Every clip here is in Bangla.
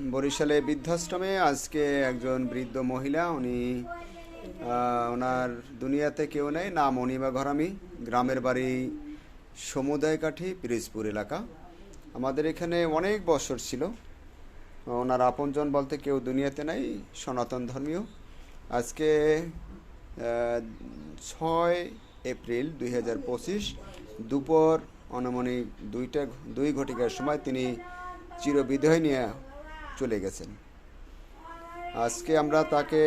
বরিশালে বৃদ্ধাশ্রমে আজকে একজন বৃদ্ধ মহিলা উনি ওনার দুনিয়াতে কেউ নেই, নাম অনিমা ঘরামি, গ্রামের বাড়ি সমুদায়কাঠি পিরিজপুর এলাকা। আমাদের এখানে অনেক বছর ছিল। ওনার আপনজন বলতে কেউ দুনিয়াতে নাই, সনাতন ধর্মীয়। আজকে 6 এপ্রিল 2025 দুপুর আনুমানিক 2:02 সময় তিনি চিরবিদায় নিয়ে চলে গেছেন। আজকে আমরা তাকে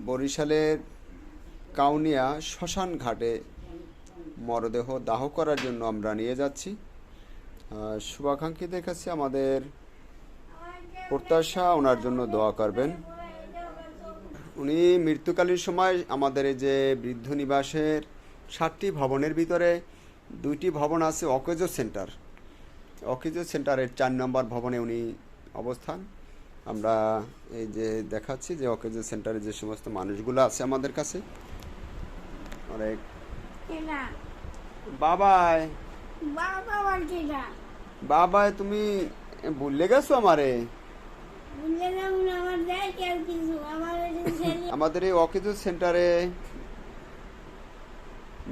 বরিশালের কাউনিয়া শ্মশান ঘাটে মরদেহ দাহ করার জন্য আমরা নিয়ে যাচ্ছি। শুভাকাঙ্ক্ষীদের কাছে আমাদের প্রত্যাশা ওনার জন্য দোয়া করবেন। উনি মৃত্যুকালীন সময় আমাদের এই যে বৃদ্ধ নিবাসের 7টি ভবনের ভিতরে 2টি ভবন আছে অকেজো সেন্টার। অকেজো সেন্টারের 4 নম্বর ভবনে উনি অবস্থান। আমরা এই যে দেখাচ্ছি যে অকেজো সেন্টারে যে সমস্ত মানুষগুলো আছে আমাদের কাছে অনেক। বাবাই বাবাই তুমি ভুলে গেছো আমারে? আমাদের এই অকেজো সেন্টারে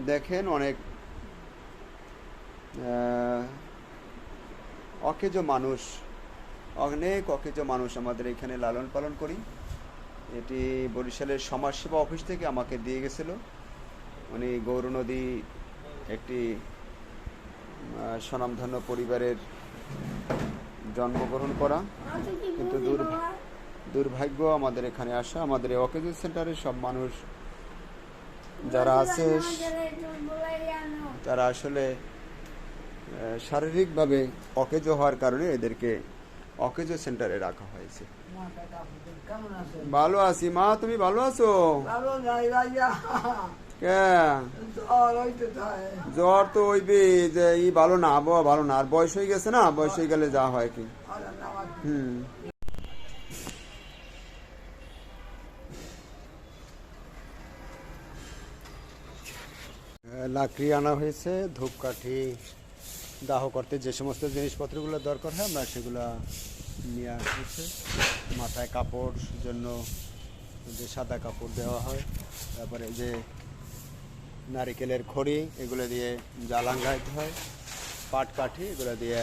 দেখেন অনেক অকেজো মানুষ, অনেক অকেজো মানুষ আমাদের এখানে লালন পালন করি। এটি বরিশালের সমাজসেবা অফিস থেকে আমাকে দিয়ে গেছিল। উনি গৌরনদী একটি স্বনামধন্য পরিবারের জন্মগ্রহণ করা, কিন্তু দুর্ভাগ্য আমাদের এখানে আসা। আমাদের এই অকেজো সেন্টারে সব মানুষ যারা আছে তারা আসলে শারীরিকভাবে অকেজো হওয়ার কারণে এদেরকে অকেজো সেন্টারে রাখা হয়েছে। ভালো আছি মা, তুমি ভালো আছো? জ্বর তো হইবে, যে ভালো না, আবহাওয়া ভালো না, আর বয়স হয়ে গেছে না, বয়স হয়ে গেলে যা হয় কি। লাকড়ি আনা হয়েছে, ধূপকাঠি দাহ করতে যে সমস্ত জিনিসপত্রগুলো দরকার হয় আমরা সেগুলো নিয়ে আসছে। মাথায় কাপড় জন্য যে সাদা কাপড় দেওয়া হয়, তারপরে যে নারিকেলের খড়ি এগুলো দিয়ে জ্বালান গাইতে হয়, পাট কাঠি এগুলো দিয়ে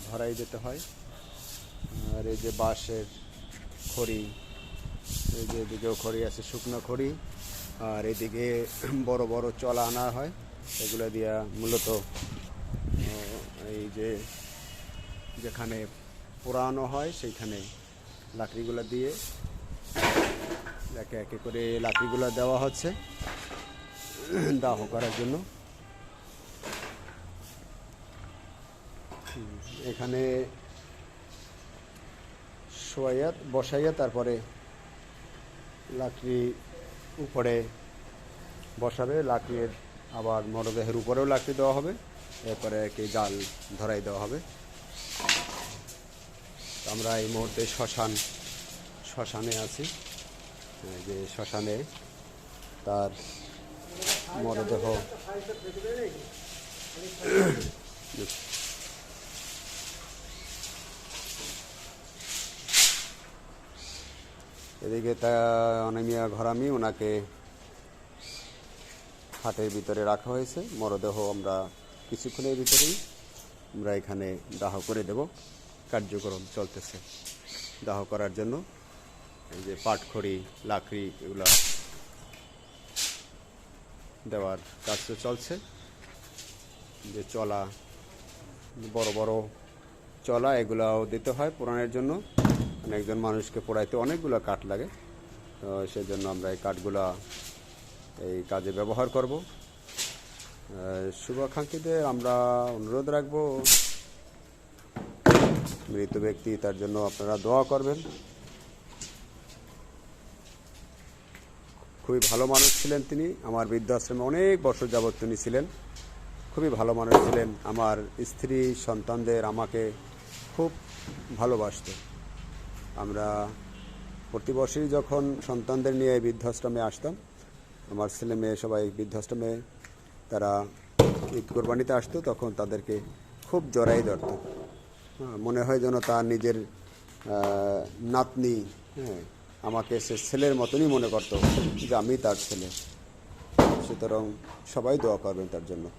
ধরাই দিতে হয়, আর এই যে বাঁশের খড়ি, এই যে এদিকেও খড়ি আছে, শুকনো খড়ি, আর এদিকে বড় বড় চলা আনা হয়, এগুলো দিয়ে মূলত এই যে যেখানে পোড়ানো হয় সেইখানে লাকড়িগুলো দিয়ে একে একে করে লাকড়িগুলো দেওয়া হচ্ছে দাহ করার জন্য। এখানে বসাইয়া তারপরে লাকড়ি উপরে বসাবে, লাকড়ির আবার মরদেহের উপরেও লাকড়ি দেওয়া হবে, এরপরে কি জাল ধরাই দেওয়া হবে। আমরা এই মুহূর্তে শ্মশানে আছি। যে শ্মশানে তার মরদেহ এদিকে তা অনিমা ঘরামি, ওনাকে হাটের ভিতরে রাখা হয়েছে। মরদেহ আমরা কিছুক্ষণের ভিতরেই আমরা এখানে দাহ করে দেব। কার্যক্রম চলতেছে দাহ করার জন্য। এই যে পাটখড়ি, লাকড়ি এগুলা দেওয়ার কাজ চলছে। যে চলা, বড় বড় চলা এগুলাও দিতে হয় পোড়ানোর জন্য। একজন মানুষকে পোড়াইতে অনেকগুলো কাঠ লাগে, তো সেজন্য আমরা এই কাঠগুলা এই কাজে ব্যবহার করব। শুভাকাঙ্ক্ষীদের আমরা অনুরোধ রাখবো, মৃত ব্যক্তি তার জন্য আপনারা দোয়া করবেন। খুবই ভালো মানুষ ছিলেন তিনি। আমার বৃদ্ধাশ্রমে অনেক বছর যাবৎ তিনি ছিলেন। খুবই ভালো মানুষ ছিলেন। আমার স্ত্রী, সন্তানদের আমাকে খুব ভালোবাসত। আমরা প্রতি বছরই যখন সন্তানদের নিয়ে বৃদ্ধাশ্রমে আসতাম, আমার ছেলে মেয়ে সবাই বৃদ্ধাশ্রমে তারা ঈদ কোরবানিতে আসতো, তখন তাদেরকে খুব জড়াই ধরত। মনে হয় যেন তার নিজের নাতনি, হ্যাঁ, আমাকে সে ছেলের মতনই মনে করতো যে আমি তার ছেলে। সুতরাং সবাই দোয়া করবেন তার জন্য।